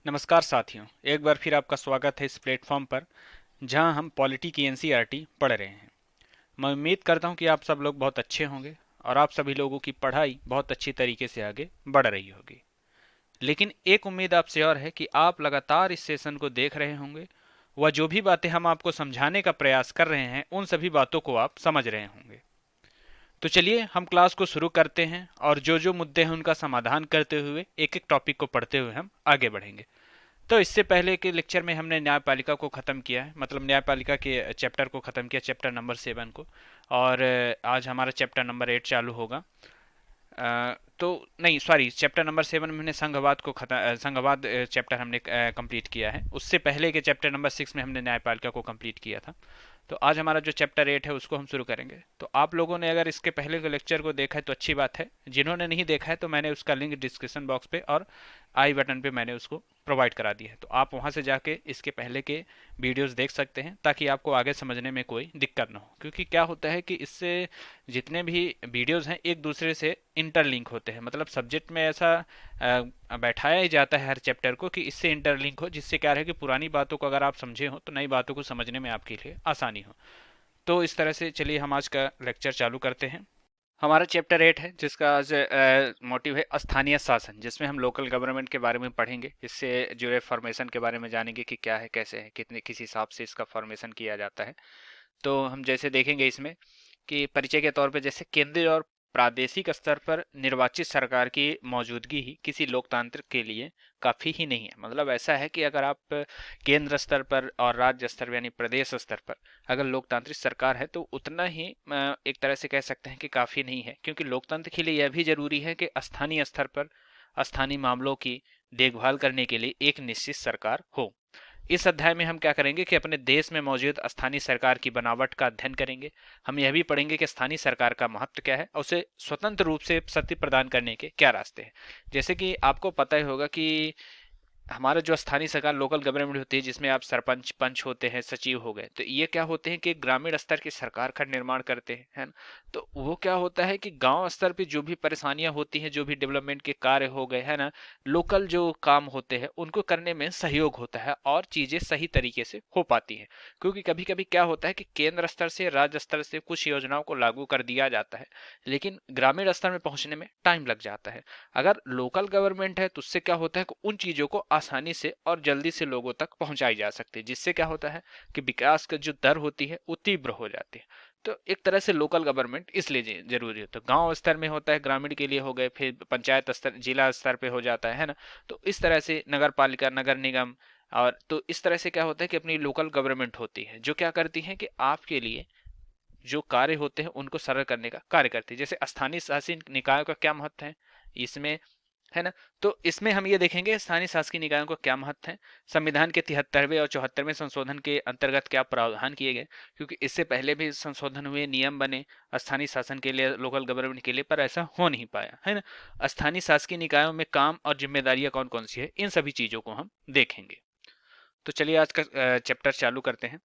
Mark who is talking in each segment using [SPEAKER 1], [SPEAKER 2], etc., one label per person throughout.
[SPEAKER 1] नमस्कार साथियों, एक बार फिर आपका स्वागत है इस प्लेटफॉर्म पर जहां हम पॉलिटी की एनसीईआरटी पढ़ रहे हैं। मैं उम्मीद करता हूं कि आप सब लोग बहुत अच्छे होंगे और आप सभी लोगों की पढ़ाई बहुत अच्छी तरीके से आगे बढ़ रही होगी। लेकिन एक उम्मीद आपसे और है कि आप लगातार इस सेशन को देख रहे होंगे व जो भी बातें हम आपको समझाने का प्रयास कर रहे हैं उन सभी बातों को आप समझ रहे होंगे। तो चलिए हम क्लास को शुरू करते हैं और जो जो मुद्दे हैं उनका समाधान करते हुए एक एक टॉपिक को पढ़ते हुए हम आगे बढ़ेंगे। तो इससे पहले के लेक्चर में हमने न्यायपालिका को ख़त्म किया है, मतलब न्यायपालिका के चैप्टर को ख़त्म किया, चैप्टर नंबर 7 को। और आज हमारा चैप्टर नंबर 8 चालू होगा। तो नहीं, सॉरी, चैप्टर नंबर 7 में हमने संघवाद को खत्म, संघवाद चैप्टर हमने कंप्लीट किया है। उससे पहले के चैप्टर नंबर 6 में हमने न्यायपालिका को कंप्लीट किया था। तो आज हमारा जो चैप्टर 8 है उसको हम शुरू करेंगे। तो आप लोगों ने अगर इसके पहले के लेक्चर को देखा है तो अच्छी बात है। जिन्होंने नहीं देखा है तो मैंने उसका लिंक डिस्क्रिप्शन बॉक्स पे और आई बटन पे मैंने उसको प्रोवाइड करा दिया है, तो आप वहां से जाके इसके पहले के वीडियोस देख सकते हैं ताकि आपको आगे समझने में कोई दिक्कत ना हो। क्योंकि क्या होता है कि इससे जितने भी वीडियोस हैं एक दूसरे से इंटरलिंक होते हैं, मतलब सब्जेक्ट में ऐसा बैठाया ही जाता है हर चैप्टर को कि इससे इंटरलिंक हो, जिससे क्या रहे कि पुरानी बातों को अगर आप समझे हो तो नई बातों को समझने में आपके लिए आसानी हो। तो इस तरह से चलिए हम आज का लेक्चर चालू करते हैं। हमारा चैप्टर 8 है जिसका आज मोटिव है स्थानीय शासन, जिसमें हम लोकल गवर्नमेंट के बारे में पढ़ेंगे। इससे जुड़े फॉर्मेशन के बारे में जानेंगे कि क्या है, कैसे है, कितने किस हिसाब से इसका फॉर्मेशन किया जाता है। तो हम जैसे देखेंगे इसमें कि परिचय के तौर पे जैसे केंद्रीय और प्रादेशिक स्तर पर निर्वाचित सरकार की मौजूदगी ही किसी लोकतांत्रिक के लिए काफ़ी ही नहीं है। मतलब ऐसा है कि अगर आप केंद्र स्तर पर और राज्य स्तर यानी प्रदेश स्तर पर अगर लोकतांत्रिक सरकार है तो उतना ही एक तरह से कह सकते हैं कि काफ़ी नहीं है, क्योंकि लोकतंत्र के लिए यह भी जरूरी है कि स्थानीय स्तर पर स्थानीय मामलों की देखभाल करने के लिए एक निश्चित सरकार हो। इस अध्याय में हम क्या करेंगे कि अपने देश में मौजूद स्थानीय सरकार की बनावट का अध्ययन करेंगे। हम यह भी पढ़ेंगे कि स्थानीय सरकार का महत्व क्या है और उसे स्वतंत्र रूप से शक्ति प्रदान करने के क्या रास्ते हैं। जैसे कि आपको पता ही होगा कि हमारा जो स्थानीय सरकार लोकल गवर्नमेंट होती है, जिसमें आप सरपंच पंच होते हैं, सचिव हो गए, तो ये क्या होते हैं कि ग्रामीण स्तर की सरकार का निर्माण करते हैं, है ना। तो वो क्या होता है कि गांव स्तर पे जो भी परेशानियां होती हैं, जो भी डेवलपमेंट के कार्य हो गए, है ना, लोकल जो काम होते हैं उनको करने में सहयोग होता है और चीजें सही तरीके से हो पाती हैं। क्योंकि कभी कभी क्या होता है कि केंद्र स्तर से राज्य स्तर से कुछ योजनाओं को लागू कर दिया जाता है, लेकिन ग्रामीण स्तर में पहुंचने में टाइम लग जाता है। अगर लोकल गवर्नमेंट है तो उससे क्या होता है कि उन चीजों को आसानी से और जल्दी से लोगों तक पहुंचाई जा सकती है, जिससे क्या होता है कि विकास की जो दर होती है वो तीव्र हो जाती है। तो एक तरह से लोकल गवर्नमेंट इसलिए जरूरी होता है। गांव स्तर में होता है, ग्रामीण के लिए हो गए, फिर पंचायत स्तर जिला स्तर पे हो जाता है ना। तो इस तरह से नगर पालिका, नगर निगम, और तो इस तरह से क्या होता है कि अपनी लोकल गवर्नमेंट होती है जो क्या करती है कि आपके लिए जो कार्य होते हैं उनको सरल करने का कार्य करती है। जैसे स्थानीय शासन निकायों का क्या महत्व है इसमें, है ना। तो इसमें हम ये देखेंगे स्थानीय शासकीय निकायों का क्या महत्व है, संविधान के 73वें और 74वें संशोधन के अंतर्गत क्या प्रावधान किए गए, क्योंकि इससे पहले भी संशोधन हुए, नियम बने स्थानीय शासन के लिए, लोकल गवर्नमेंट के लिए, पर ऐसा हो नहीं पाया, है ना। स्थानीय शासकीय निकायों में काम और जिम्मेदारियां कौन कौन सी है, इन सभी चीजों को हम देखेंगे। तो चलिए आज का चैप्टर चालू करते हैं।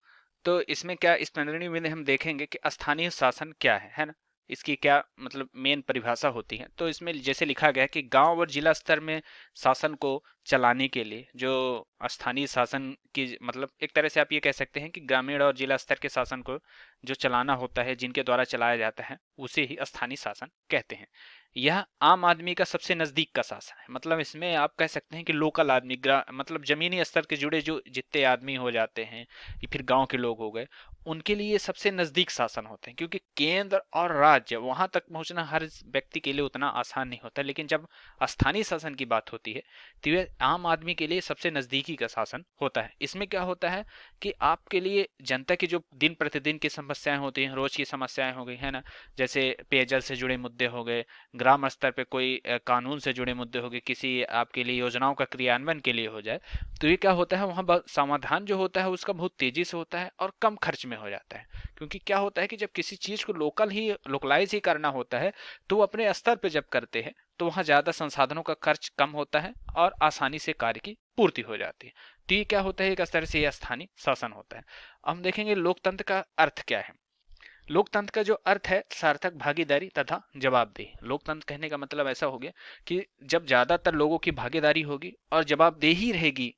[SPEAKER 1] तो इसमें क्या, इस 15वीं में हम देखेंगे कि स्थानीय शासन क्या है ना। इसकी क्या मतलब मेन परिभाषा होती है। तो इसमें जैसे लिखा गया है कि गांव और जिला स्तर में शासन को चलाने के लिए जो स्थानीय शासन की, मतलब एक तरह से आप ये कह सकते हैं कि ग्रामीण और जिला स्तर के शासन को जो चलाना होता है, जिनके द्वारा चलाया जाता है, उसे ही स्थानीय शासन कहते हैं। यह आम आदमी का सबसे नजदीक का शासन है। मतलब इसमें आप कह सकते हैं कि लोकल आदमी, मतलब जमीनी स्तर के जुड़े जो जितने आदमी हो जाते हैं, या फिर गांव के लोग हो गए, उनके लिए सबसे नजदीक शासन होते हैं। क्योंकि केंद्र और राज्य वहां तक पहुंचना हर व्यक्ति के लिए उतना आसान नहीं होता, लेकिन जब स्थानीय शासन की बात होती है तो यह आम आदमी के लिए सबसे नजदीकी का शासन होता है। इसमें क्या होता है कि आपके लिए जनता की जो दिन प्रतिदिन की समस्याएं होती हैं, रोज की समस्याएं हो गई, है ना, जैसे पेयजल से जुड़े मुद्दे हो गए, ग्राम स्तर पे कोई कानून से जुड़े मुद्दे हो गए, किसी आपके लिए योजनाओं का क्रियान्वयन के लिए हो जाए, तो ये क्या होता है, वहाँ समाधान जो होता है उसका बहुत तेजी से होता है और कम खर्च में हो जाता है। क्योंकि क्या होता है कि जब किसी चीज को लोकलाइज ही करना होता है, तो वो अपने स्तर पे जब करते हैं तो वहाँ ज्यादा संसाधनों का खर्च कम होता है और आसानी से कार्य की पूर्ति हो जाती है। तो ये क्या होता है, एक स्तर से ये स्थानीय शासन होता है। अब हम देखेंगे लोकतंत्र का अर्थ क्या है। लोकतंत्र का जो अर्थ है सार्थक भागीदारी तथा जवाबदेही। लोकतंत्र कहने का मतलब ऐसा हो गया कि जब ज्यादातर लोगों की भागीदारी होगी और जवाबदेही रहेगी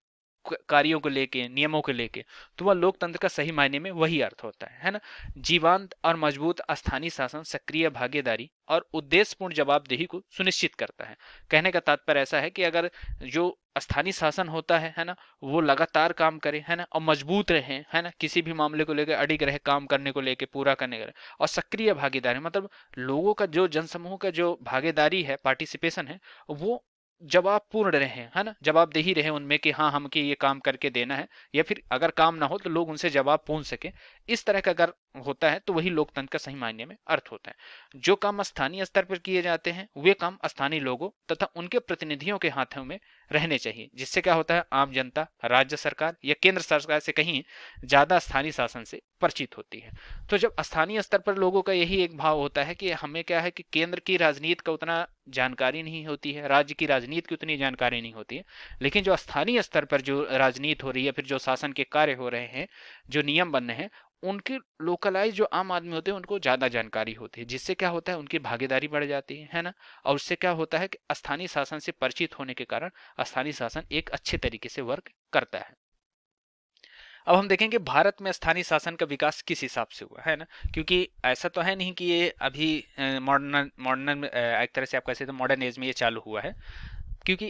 [SPEAKER 1] कार्यों को लेके, नियमों को लेके, तो वह लोकतंत्र का सही मायने में वही अर्थ होता है ना। जीवंत और मजबूत स्थानीय शासन सक्रिय भागीदारी और उद्देश्यपूर्ण जवाबदेही को सुनिश्चित करता है। कहने का तात्पर्य ऐसा है कि अगर जो स्थानीय शासन होता है ना, वो लगातार काम करे, है ना, और मजबूत रहे, है ना, किसी भी मामले को लेकर अडिग रहे, काम करने को लेकर, पूरा करने का, और सक्रिय भागीदारी मतलब लोगों का जो जनसमूह का जो भागीदारी है, पार्टिसिपेशन है, वो जवाबपूर्ण रहे, है ना, जवाबदेही रहे उनमें कि हाँ हमके ये काम करके देना है, या फिर अगर काम ना हो तो लोग उनसे जवाब पूछ सके। इस तरह का अगर होता है तो वही लोकतंत्र का सही मायने में अर्थ होता है। जो काम स्थानीय स्तर पर किए जाते हैं वे काम स्थानीय लोगों तथा उनके प्रतिनिधियों के हाथों में रहने चाहिए, जिससे क्या होता है आम जनता राज्य सरकार या केंद्र सरकार से कहीं ज्यादा स्थानीय शासन से परिचित होती है। तो जब स्थानीय स्तर पर लोगों का यही एक भाव होता है कि हमें क्या है कि केंद्र की राजनीति का उतना जानकारी नहीं होती है, राज्य की राजनीति की उतनी जानकारी नहीं होती है, लेकिन जो स्थानीय स्तर पर जो राजनीति हो रही है, फिर जो शासन के कार्य हो रहे हैं, जो नियम बन रहे हैं, उनके लोकलाइज जो आम आदमी होते हैं उनको ज्यादा जानकारी होती है, जिससे क्या होता है उनकी भागीदारी बढ़ जाती है ना। और उससे क्या होता है कि स्थानीय शासन से परिचित होने के कारण स्थानीय शासन एक अच्छे तरीके से वर्क करता है। अब हम देखेंगे भारत में स्थानीय शासन का विकास किस हिसाब से हुआ है ना, क्योंकि ऐसा तो है नहीं कि ये अभी मॉडर्न मॉडर्न एक तरह से आप कह सकते हैं मॉडर्न एज में ये चालू हुआ है, क्योंकि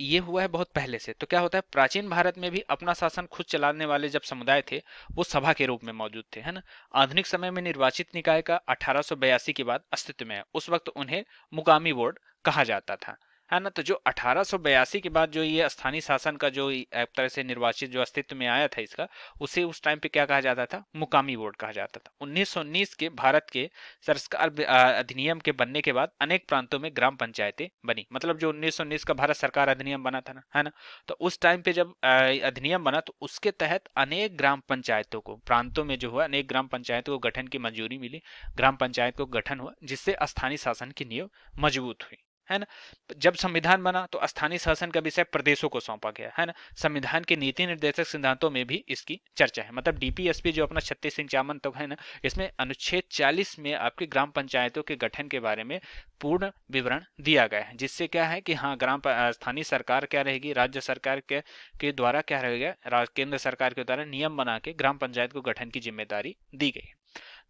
[SPEAKER 1] ये हुआ है बहुत पहले से। तो क्या होता है प्राचीन भारत में भी अपना शासन खुद चलाने वाले जब समुदाय थे वो सभा के रूप में मौजूद थे, है ना। आधुनिक समय में निर्वाचित निकाय का 1882 के बाद अस्तित्व में है, उस वक्त उन्हें मुकामी बोर्ड कहा जाता था, है ना। तो जो 1882 के बाद जो ये स्थानीय शासन का जो एक तरह से निर्वाचित जो अस्तित्व में आया था इसका, उसे उस टाइम पे क्या कहा जाता था, मुकामी बोर्ड कहा जाता था। 1919 के भारत के संस्कार अधिनियम के बनने के बाद अनेक प्रांतों में ग्राम पंचायतें बनी, मतलब जो 1919 का भारत सरकार अधिनियम बना था ना, है ना। तो उस टाइम पे जब अधिनियम बना तो उसके तहत अनेक ग्राम पंचायतों को, प्रांतों में जो हुआ अनेक ग्राम पंचायतों को गठन की मंजूरी मिली, ग्राम पंचायत को गठन हुआ, जिससे स्थानीय शासन की नींव मजबूत हुई, है ना। जब संविधान बना तो स्थानीय शासन का विषय प्रदेशों को सौंपा गया, है ना। संविधान के नीति निर्देशक सिद्धांतों में भी इसकी चर्चा है, मतलब डीपीएसपी जो अपना 3651 तक है ना, इसमें अनुच्छेद 40 में आपके ग्राम पंचायतों के गठन के बारे में पूर्ण विवरण दिया गया है, जिससे क्या है कि हाँ स्थानीय सरकार क्या रहेगी, राज्य सरकार के द्वारा क्या रहेगा, केंद्र सरकार के द्वारा नियम बना के ग्राम पंचायत को गठन की जिम्मेदारी दी गई।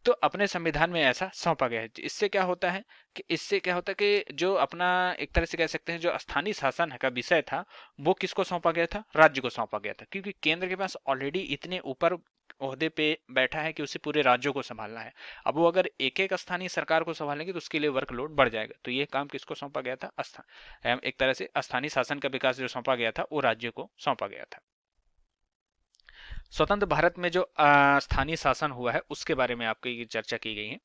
[SPEAKER 1] तो अपने संविधान में ऐसा सौंपा गया है। इससे क्या होता है कि जो अपना एक तरह से कह सकते हैं जो स्थानीय शासन का विषय था वो किसको सौंपा गया था, राज्य को सौंपा गया था, क्योंकि केंद्र के पास ऑलरेडी इतने ऊपर ओहदे पे बैठा है कि उसे पूरे राज्यों को संभालना है। अब वो अगर एक एक स्थानीय सरकार को संभालेंगे तो उसके लिए वर्कलोड बढ़ जाएगा, तो ये काम किसको सौंपा गया था, एक तरह से स्थानीय शासन का विकास जो सौंपा गया था वो राज्य को सौंपा गया था। स्वतंत्र भारत में जो स्थानीय शासन हुआ है उसके बारे में आपको ये चर्चा की गई है।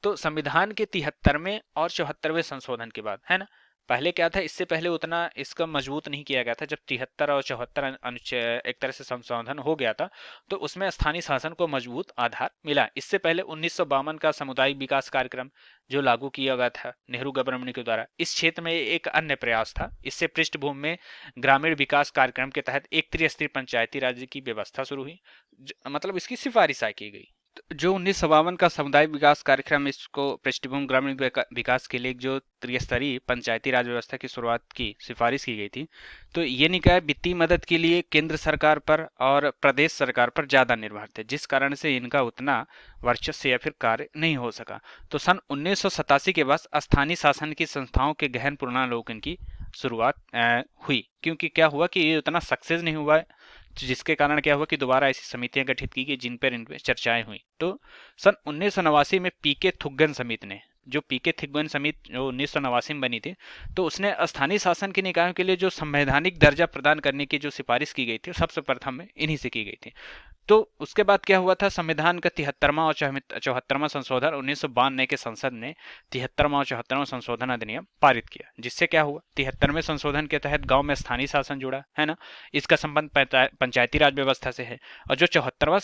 [SPEAKER 1] तो संविधान के 73वें और 74वें संशोधन के बाद, है ना, पहले क्या था, इससे पहले उतना इसका मजबूत नहीं किया गया था। जब 73 और 74 अनुच्छेद एक तरह से संशोधन हो गया था तो उसमें स्थानीय शासन को मजबूत आधार मिला। इससे पहले 1952 का सामुदायिक विकास कार्यक्रम जो लागू किया गया था नेहरू गवर्नमेंट के द्वारा, इस क्षेत्र में एक अन्य प्रयास था। इससे पृष्ठभूमि में ग्रामीण विकास कार्यक्रम के तहत एक त्रिस्तरीय पंचायती राज की व्यवस्था शुरू हुई, मतलब इसकी सिफारिश की गई। जो 1952 का सामुदायिक विकास कार्यक्रम, इसको पृष्ठभूमि ग्रामीण विकास के लिए जो त्रिस्तरीय पंचायती राज व्यवस्था की शुरुआत की सिफारिश की गई थी। तो ये निकाय वित्तीय मदद के लिए केंद्र सरकार पर और प्रदेश सरकार पर ज्यादा निर्भर थे, जिस कारण से इनका उतना वर्चस्व या फिर कार्य नहीं हो सका। तो सन 1987 के बाद स्थानीय शासन की संस्थाओं के गहन पुनर्लोकन की शुरुआत हुई, क्योंकि क्या हुआ कि ये उतना सक्सेस नहीं हुआ है, जिसके कारण क्या हुआ कि दोबारा ऐसी समितियां गठित की गई जिन पर इन चर्चाएं हुई। तो सन 1989 में पीके थुग्गन समिति ने, जो पीके थिग्गन समिति जो 1989 में बनी थी, तो उसने स्थानीय शासन के निकायों के लिए जो संवैधानिक दर्जा प्रदान करने की जो सिफारिश की गई थी सबसे प्रथम में इन्हीं से की गई थी। तो उसके बाद क्या हुआ था, संविधान का 73वां और 74वां संशोधन 1992 के संसद ने 73वां और 74वां संशोधन अधिनियम पारित किया, जिससे क्या हुआ 73वें संशोधन के तहत गांव में स्थानीय शासन जुड़ा, है ना। इसका संबंध पंचायती राज व्यवस्था से है। और जो 74वां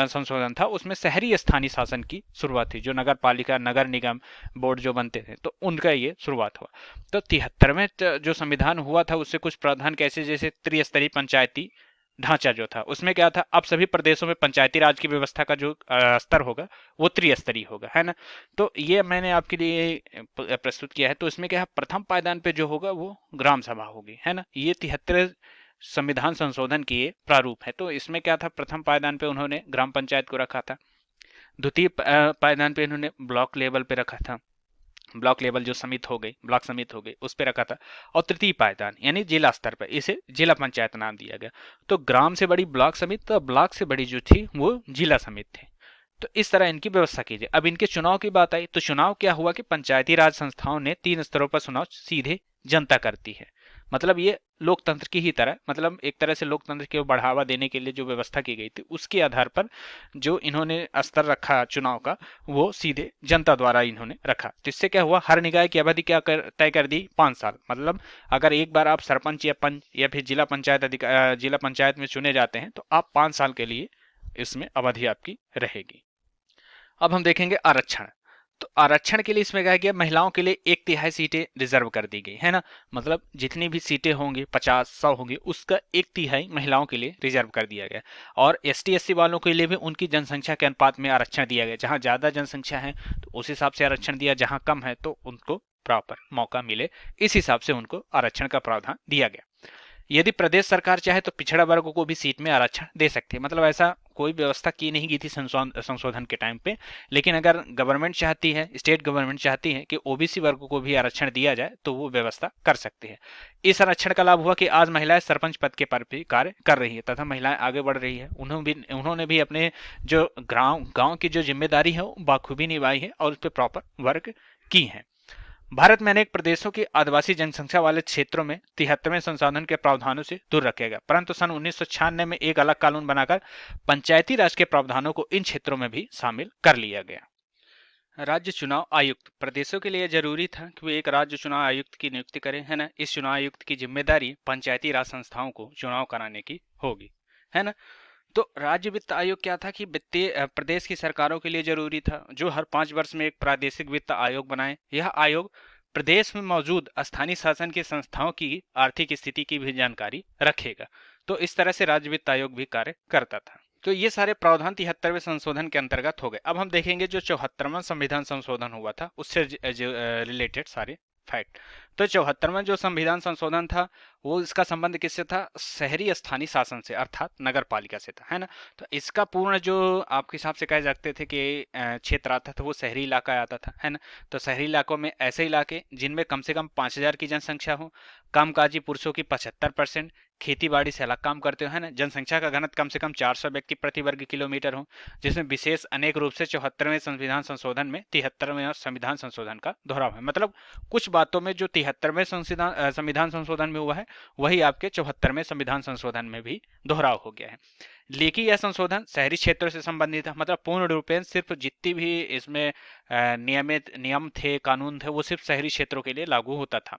[SPEAKER 1] संशोधन था उसमें शहरी स्थानीय शासन की शुरुआत थी, जो नगर पालिका नगर निगम बोर्ड जो बनते थे तो उनका ये शुरुआत हुआ। तो 73वें जो संविधान हुआ था उससे कुछ प्रावधान कैसे, जैसे त्रिस्तरीय पंचायती ढांचा जो था उसमें क्या था, अब सभी प्रदेशों में पंचायती राज की व्यवस्था का जो स्तर होगा वो त्रिस्तरीय होगा, है ना। तो ये मैंने आपके लिए प्रस्तुत किया है। तो इसमें क्या है, प्रथम पायदान पे जो होगा वो ग्राम सभा होगी, है ना। ये 73 संविधान संशोधन की ये प्रारूप है। तो इसमें क्या था, प्रथम पायदान पे उन्होंने ग्राम पंचायत को रखा था, द्वितीय पायदान पे इन्होंने ब्लॉक लेवल पे रखा था, ब्लॉक लेवल जो समिति हो गई, ब्लॉक समिति हो गई, उस पर रखा था, और तृतीय पायदान यानी जिला स्तर पर इसे जिला पंचायत नाम दिया गया। तो ग्राम से बड़ी ब्लॉक समिति, तो ब्लॉक से बड़ी जो थी वो जिला समिति थी। तो इस तरह इनकी व्यवस्था कीजिए। अब इनके चुनाव की बात आई तो चुनाव क्या हुआ कि पंचायती राज संस्थाओं ने 3 स्तरों पर चुनाव सीधे जनता करती है। मतलब ये लोकतंत्र की ही तरह, मतलब एक तरह से लोकतंत्र को बढ़ावा देने के लिए जो व्यवस्था की गई थी उसके आधार पर जो इन्होंने स्तर रखा चुनाव का वो सीधे जनता द्वारा इन्होंने रखा। तो इससे क्या हुआ, हर निकाय की अवधि क्या तय कर दी, 5 साल। मतलब अगर एक बार आप सरपंच या पंच या फिर जिला पंचायत में चुने जाते हैं तो आप 5 साल के लिए इसमें अवधि आपकी रहेगी। अब हम देखेंगे आरक्षण। तो आरक्षण के लिए इसमें कहा गया महिलाओं के लिए 1/3 सीटें रिजर्व कर दी गई, है ना। मतलब जितनी भी सीटें होंगी 50-100 होंगी उसका 1/3 महिलाओं के लिए रिजर्व कर दिया गया। और ST SC वालों के लिए भी उनकी जनसंख्या के अनुपात में आरक्षण दिया गया। जहां ज्यादा जनसंख्या है तो उस हिसाब से आरक्षण दिया, जहां कम है तो उनको प्रॉपर मौका मिले, इस हिसाब से उनको आरक्षण का प्रावधान दिया गया। यदि प्रदेश सरकार चाहे तो पिछड़ा वर्ग को भी सीट में आरक्षण दे सकती है। मतलब ऐसा कोई व्यवस्था की नहीं गई थी संशोधन के टाइम पे, लेकिन अगर गवर्नमेंट चाहती है, स्टेट गवर्नमेंट चाहती है कि OBC वर्ग को भी आरक्षण दिया जाए तो वो व्यवस्था कर सकती है। इस आरक्षण का लाभ हुआ कि आज महिलाएं सरपंच पद के पर भी कार्य कर रही है तथा महिलाएं आगे बढ़ रही है। उन्होंने भी अपने जो गांव की जो जिम्मेदारी है वो बाखूबी निभाई है और उस पर प्रॉपर वर्क की है। भारत में अनेक प्रदेशों की आदिवासी जनसंख्या वाले क्षेत्रों में 73वें संशोधन के प्रावधानों से दूर रखेगा गया, परंतु सन 1996 में एक अलग कानून बनाकर पंचायती राज के प्रावधानों को इन क्षेत्रों में भी शामिल कर लिया गया। राज्य चुनाव आयुक्त, प्रदेशों के लिए जरूरी था कि वे एक राज्य चुनाव आयुक्त की नियुक्ति करें, है ना। इस चुनाव आयुक्त की जिम्मेदारी पंचायती राज संस्थाओं को चुनाव कराने की होगी, है ना। तो राज्य वित्त आयोग क्या था कि वित्तीय प्रदेश की सरकारों के लिए जरूरी था जो हर 5 वर्ष में एक प्रादेशिक वित्त आयोग बनाए। यह आयोग प्रदेश में मौजूद स्थानीय शासन की संस्थाओं की आर्थिक स्थिति की भी जानकारी रखेगा। तो इस तरह से राज्य वित्त आयोग भी कार्य करता था। तो ये सारे प्रावधान 73वें संशोधन के अंतर्गत हो गए। अब हम देखेंगे जो 74वां संविधान संशोधन हुआ था उससे रिलेटेड सारे फैक्ट। तो 74वां जो संविधान संशोधन था वो इसका संबंध किससे था, शहरी स्थानीय शासन से अर्थात नगर पालिका से था, है ना। तो इसका पूर्ण जो आपके हिसाब से कह सकते थे कि क्षेत्र आता था वो शहरी इलाका आता था, है ना। तो शहरी इलाकों में ऐसे इलाके जिनमें कम से कम 5,000 की जनसंख्या हो, कामकाजी पुरुषों की 75%, खेती बाड़ी से अलग काम करते हो, है ना। जनसंख्या का घनत्व कम से कम 400 व्यक्ति प्रति वर्ग किलोमीटर हो, जिसमें विशेष अनेक रूप से 74वें संविधान संशोधन में 73वें संविधान संशोधन का दोहराव है। मतलब कुछ बातों में जो 73वें संविधान संशोधन में हुआ है वही आपके 74वें संविधान संशोधन में भी दोहराव हो गया है। लेकिन यह संशोधन शहरी क्षेत्रों से संबंधित है। मतलब पूर्ण रूपेण सिर्फ जितनी भी इसमें नियमित नियम थे, कानून थे, वो सिर्फ शहरी क्षेत्रों के लिए लागू होता था।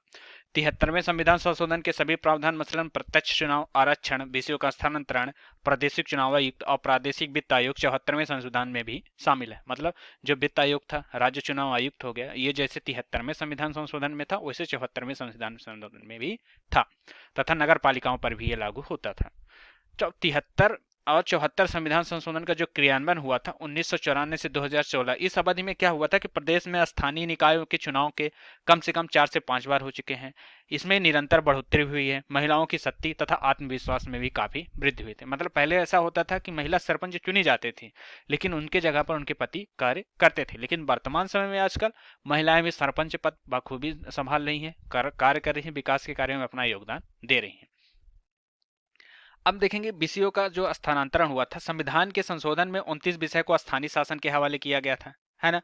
[SPEAKER 1] 73वें संविधान संशोधन के सभी प्रावधान मसलन प्रत्यक्ष चुनाव, आरक्षण, विषयों का स्थानांतरण, प्रादेशिक चुनाव आयुक्त और प्रादेशिक वित्त आयोग 74वें संशोधन में भी शामिल है। मतलब जो वित्त आयोग था, राज्य चुनाव आयुक्त हो गया, ये जैसे 73वें संविधान संशोधन में था वैसे 74वें संविधान संशोधन में भी था तथा नगर पालिकाओं पर भी ये लागू होता था। 73 और 74 संविधान संशोधन का जो क्रियान्वयन हुआ था 1994 से 2016, इस अवधि में क्या हुआ था कि प्रदेश में स्थानीय निकायों के चुनाव के कम से कम 4 से 5 बार हो चुके हैं। इसमें निरंतर बढ़ोतरी हुई है। महिलाओं की शक्ति तथा आत्मविश्वास में भी काफी वृद्धि हुई थी। मतलब पहले ऐसा होता था कि महिला सरपंच चुनी जाते थे लेकिन उनके जगह पर उनके पति कार्य करते थे, लेकिन वर्तमान समय में आजकल महिलाएं भी सरपंच पद बखूबी संभाल रही हैं, कार्य कर रही हैं, विकास के कार्यों में अपना योगदान दे रही हैं। अब देखेंगे विषयों का जो स्थानांतरण हुआ था। संविधान के संशोधन में 29 विषय को स्थानीय शासन के हवाले किया गया था, है ना।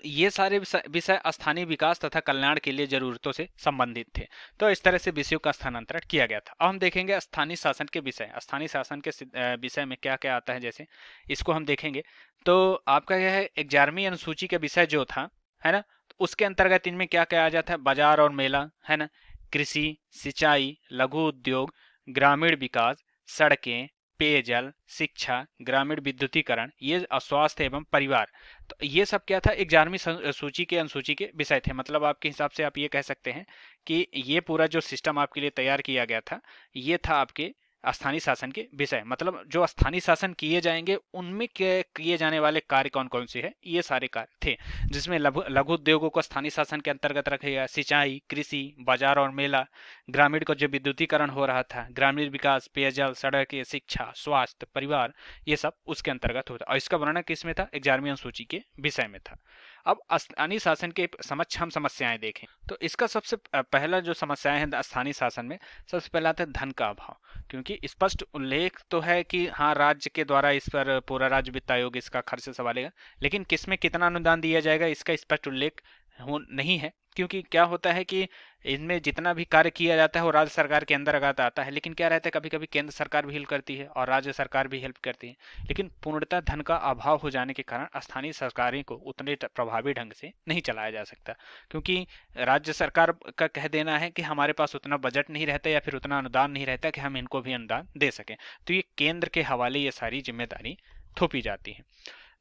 [SPEAKER 1] ये सारे विषय स्थानीय विकास तथा कल्याण के लिए जरूरतों से संबंधित थे। तो इस तरह से विषयों का स्थानांतरण किया गया था। अब हम देखेंगे स्थानीय शासन के विषय। स्थानीय शासन के विषय में क्या क्या आता है, जैसे इसको हम देखेंगे तो आपका यह है 11वीं अनुसूची का विषय जो था, है ना। तो उसके अंतर्गत इनमें क्या क्या आ जाता है, बाजार और मेला, है ना, कृषि, सिंचाई, लघु उद्योग, ग्रामीण विकास, सड़कें, पेयजल, शिक्षा, ग्रामीण विद्युतीकरण, ये स्वास्थ्य एवं परिवार। तो ये सब क्या था, 11वीं सूची के अनुसूची के विषय थे। मतलब आपके हिसाब से आप ये कह सकते हैं कि ये पूरा जो सिस्टम आपके लिए तैयार किया गया था ये था आपके स्थानीय शासन के विषय, मतलब जो स्थानीय शासन किए जाएंगे उनमें किए जाने वाले कार्य कौन कौन से हैं, ये सारे कार्य थे। जिसमें लघु लघु उद्योगों को स्थानीय शासन के अंतर्गत रखा गया, सिंचाई, कृषि, बाजार और मेला, ग्रामीण को जो विद्युतीकरण हो रहा था, ग्रामीण विकास, पेयजल, सड़क, शिक्षा, स्वास्थ्य, परिवार, ये सब उसके अंतर्गत होता। और इसका वर्णन किस में था, 11वीं अनुसूची के विषय में था। अब स्थानीय शासन के समक्ष हम समस्याएं देखें तो इसका सबसे पहला जो समस्याएं हैं स्थानीय शासन में, सबसे पहला आता है धन का अभाव। क्योंकि स्पष्ट उल्लेख तो है कि हाँ राज्य के द्वारा इस पर पूरा राज्य वित्त आयोग इसका खर्च संभालेगा, लेकिन किसमें कितना अनुदान दिया जाएगा इसका स्पष्ट उल्लेख नहीं है। क्योंकि क्या होता है कि इनमें जितना भी कार्य किया जाता है वो राज्य सरकार के अंतर्गत आता है, लेकिन क्या रहता है कभी कभी केंद्र सरकार भी हेल्प करती है और राज्य सरकार भी हेल्प करती है, लेकिन पूर्णतः धन का अभाव हो जाने के कारण स्थानीय सरकारें को उतने प्रभावी ढंग से नहीं चलाया जा सकता। क्योंकि राज्य सरकार का कह देना है कि हमारे पास उतना बजट नहीं रहता या फिर उतना अनुदान नहीं रहता कि हम इनको भी अनुदान दे सकें, तो ये केंद्र के हवाले ये सारी जिम्मेदारी थोपी जाती है।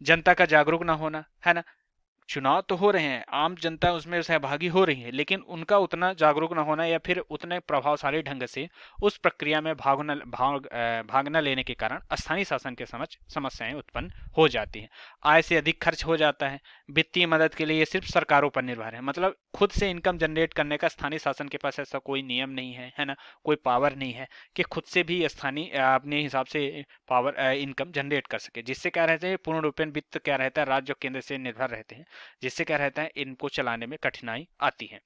[SPEAKER 1] जनता का जागरूक ना होना है ना, चुनाव तो हो रहे हैं, आम जनता उसमें सहभागी हो रही है, लेकिन उनका उतना जागरूक न होना या फिर उतने प्रभावशाली ढंग से उस प्रक्रिया में भाग न लेने के कारण स्थानीय शासन के समझ समस्याएं उत्पन्न हो जाती हैं। आय से अधिक खर्च हो जाता है, वित्तीय मदद के लिए ये सिर्फ सरकारों पर निर्भर है, मतलब खुद से इनकम जनरेट करने का स्थानीय शासन के पास ऐसा कोई नियम नहीं है ना, कोई पावर नहीं है कि खुद से भी स्थानीय अपने हिसाब से पावर इनकम जनरेट कर सके। जिससे क्या रहते हैं पूर्ण रूपेण वित्त क्या रहता है राज्य और केंद्र से निर्भर रहते हैं, जिससे क्या रहता है इनको चलाने में कठिनाई आती है।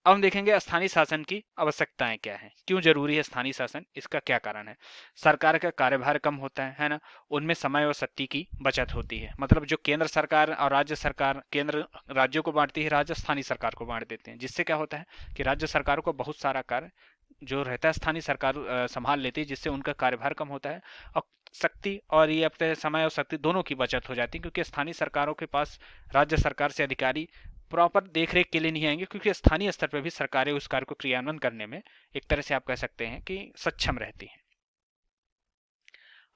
[SPEAKER 1] अब हम देखेंगे स्थानीय शासन की आवश्यकताएं क्या है, क्यों जरूरी है स्थानीय शासन, इसका क्या कारण है। सरकार का कार्यभार कम होता है ना, उनमें समय और शक्ति की बचत होती है। मतलब जो केंद्र सरकार और राज्य सरकार, केंद्र राज्यों को बांटती है, राज्य स्थानीय सरकार को बांट देते हैं, जिससे क्या होता है कि राज्य सरकार को बहुत सारा कार्य जो रहता है स्थानीय सरकार संभाल लेती है, जिससे उनका कार्यभार कम होता है और शक्ति और ये अपने समय और शक्ति दोनों की बचत हो जाती है। क्योंकि स्थानीय सरकारों के पास राज्य सरकार से अधिकारी प्रॉपर देखरेख के लिए नहीं आएंगे, क्योंकि स्थानीय स्तर पर भी सरकारें उस कार्य को क्रियान्वयन करने में एक तरह से आप कह सकते हैं कि सक्षम रहती हैं।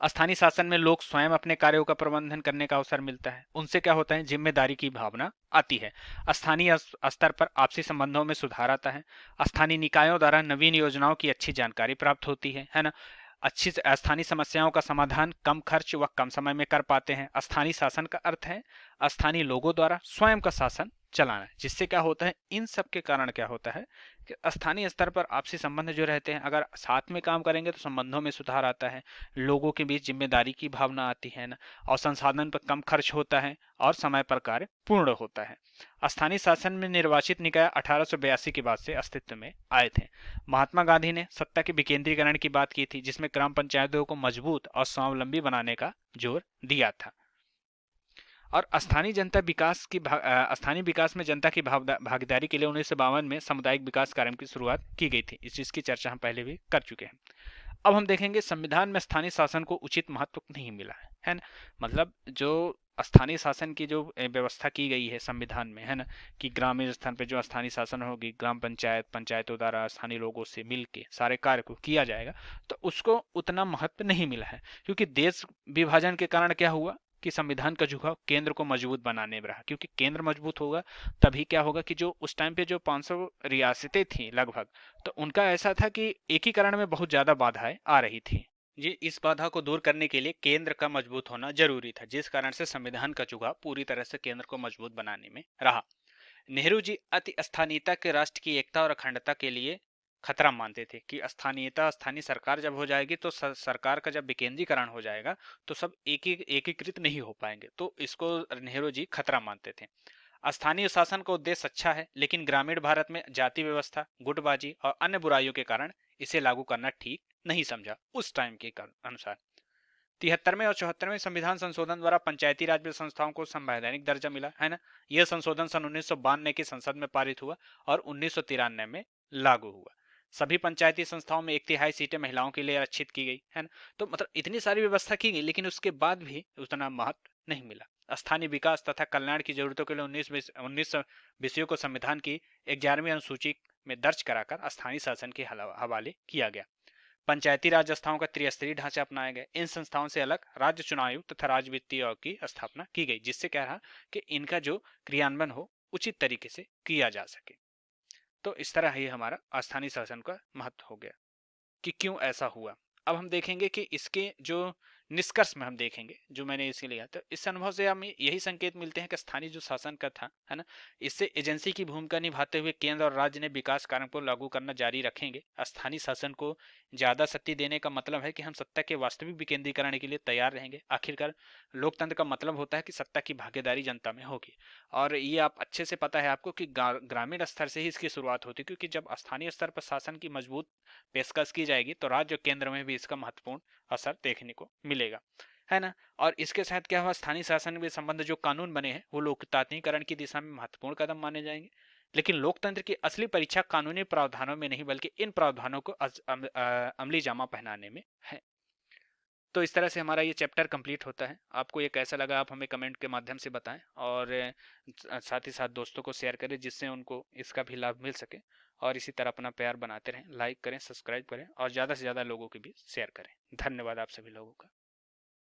[SPEAKER 1] स्थानीय शासन में लोग स्वयं अपने कार्यों का प्रबंधन करने का अवसर मिलता है, उनसे क्या होता है जिम्मेदारी की भावना आती है। स्थानीय स्तर पर आपसी संबंधों में सुधार आता है, स्थानीय निकायों द्वारा नवीन योजनाओं की अच्छी जानकारी प्राप्त होती है ना, अच्छी स्थानीय समस्याओं का समाधान कम खर्च व कम समय में कर पाते हैं। स्थानीय शासन का अर्थ है स्थानीय लोगों द्वारा स्वयं का शासन चलाना, जिससे क्या होता है इन सब के कारण क्या होता है कि स्थानीय स्तर पर आपसी संबंध जो रहते हैं अगर साथ में काम करेंगे तो संबंधों में सुधार आता है, लोगों के बीच जिम्मेदारी की भावना आती है ना, और संसाधन पर कम खर्च होता है और समय पर कार्य पूर्ण होता है। स्थानीय शासन में निर्वाचित निकाय 1882 के बाद से अस्तित्व में आए थे। महात्मा गांधी ने सत्ता के विकेंद्रीकरण की बात की थी, जिसमें ग्राम पंचायतों को मजबूत और स्वावलंबी बनाने का जोर दिया था। और स्थानीय विकास में जनता की भागीदारी के लिए 1952 में सामुदायिक विकास कार्यक्रम की शुरुआत की गई थी। इस चीज की चर्चा हम पहले भी कर चुके हैं। अब हम देखेंगे संविधान में स्थानीय शासन को उचित महत्व नहीं मिला है ना, मतलब जो स्थानीय शासन की जो व्यवस्था की गई है संविधान में है ना, कि ग्रामीण स्तर पर जो स्थानीय शासन होगी, ग्राम पंचायत पंचायतों द्वारा स्थानीय लोगों से मिलके सारे कार्य को किया जाएगा, तो उसको उतना महत्व नहीं मिला है। क्योंकि देश विभाजन के कारण क्या हुआ कि संविधान का झुकाव केंद्र को मजबूत बनाने में रहा, क्योंकि केंद्र मजबूत होगा तभी क्या होगा कि जो उस टाइम पे जो 500 रियासतें थी लगभग, तो उनका ऐसा था कि एकीकरण में बहुत ज्यादा बाधाएं आ रही थी। जी, इस बाधा को दूर करने के लिए केंद्र का मजबूत होना जरूरी था, जिस कारण से संविधान का झुकाव पूरी तरह से केंद्र को मजबूत बनाने में रहा। नेहरू जी अति स्थानीयता के राष्ट्र की एकता और अखंडता के लिए खतरा मानते थे कि स्थानीयता स्थानीय सरकार जब हो जाएगी तो सरकार का जब विकेंद्रीकरण हो जाएगा तो सब एकीकृत नहीं हो पाएंगे, तो इसको नेहरू जी खतरा मानते थे। स्थानीय शासन का उद्देश्य अच्छा है, लेकिन ग्रामीण भारत में जाति व्यवस्था, गुटबाजी और अन्य बुराइयों के कारण इसे लागू करना ठीक नहीं समझा उस टाइम के अनुसार। 73वें और 74वें संविधान संशोधन द्वारा पंचायती राज संस्थाओं को संवैधानिक दर्जा मिला है ना, यह संशोधन सन 1992 की संसद में पारित हुआ और 1993 में लागू हुआ। सभी पंचायती संस्थाओं में 1/3 सीटें महिलाओं के लिए आरक्षित की गई है ना, तो मतलब इतनी सारी व्यवस्था की गई, लेकिन उसके बाद भी उतना महत्व नहीं मिला। स्थानीय विकास तथा कल्याण की जरूरतों के लिए 19 विषयों को संविधान की 11वीं अनुसूची में दर्ज कराकर स्थानीय शासन के हवाले किया गया। पंचायती राज संस्थाओं का त्रिस्तरीय ढांचा अपनाया गया। इन संस्थाओं से अलग राज्य चुनाव आयोग तथा राज्य वित्तीय आयोग की स्थापना की गई, जिससे क्या रहा कि इनका जो क्रियान्वयन हो उचित तरीके से किया जा सके। तो इस तरह ही हमारा स्थानीय शासन का महत्व हो गया कि क्यों ऐसा हुआ। अब हम देखेंगे कि इसके जो निष्कर्ष में हम देखेंगे, जो मैंने इसके लिया, तो इस अनुभव से हमें यही संकेत मिलते हैं कि स्थानीय जो शासन का था, है ना, इससे एजेंसी की भूमिका निभाते हुए केंद्र और राज्य ने विकास कार्यों को लागू करना जारी रखेंगे। स्थानीय शासन को ज्यादा शक्ति देने का मतलब है कि हम सत्ता के वास्तविक विकेंद्रीकरण के लिए तैयार रहेंगे। आखिरकार लोकतंत्र का मतलब होता है कि सत्ता की भागीदारी जनता में होगी, और ये आप अच्छे से पता है आपको कि ग्रामीण स्तर से ही इसकी शुरुआत होती है, क्योंकि जब स्थानीय स्तर पर शासन की मजबूत पेशकश की जाएगी तो राज्य और केंद्र में भी इसका महत्वपूर्ण असर देखने को मिलेगा, है ना। और इसके साथ क्या हुआ, स्थानीय शासन के संबंध जो कानून बने हैं वो लोकतांत्रिकरण की दिशा में महत्वपूर्ण कदम माने जाएंगे। लेकिन लोकतंत्र की असली परीक्षा कानूनी प्रावधानों में नहीं बल्कि इन प्रावधानों को अमली जामा पहनाने में है। तो इस तरह से हमारा ये चैप्टर कंप्लीट होता है। आपको ये कैसा लगा आप हमें कमेंट के माध्यम से बताएं, और साथ ही साथ दोस्तों को शेयर करें जिससे उनको इसका भी लाभ मिल सके। और इसी तरह अपना प्यार बनाते रहें, लाइक करें, सब्सक्राइब करें और ज़्यादा से ज़्यादा लोगों के बीच शेयर करें। धन्यवाद आप सभी लोगों का।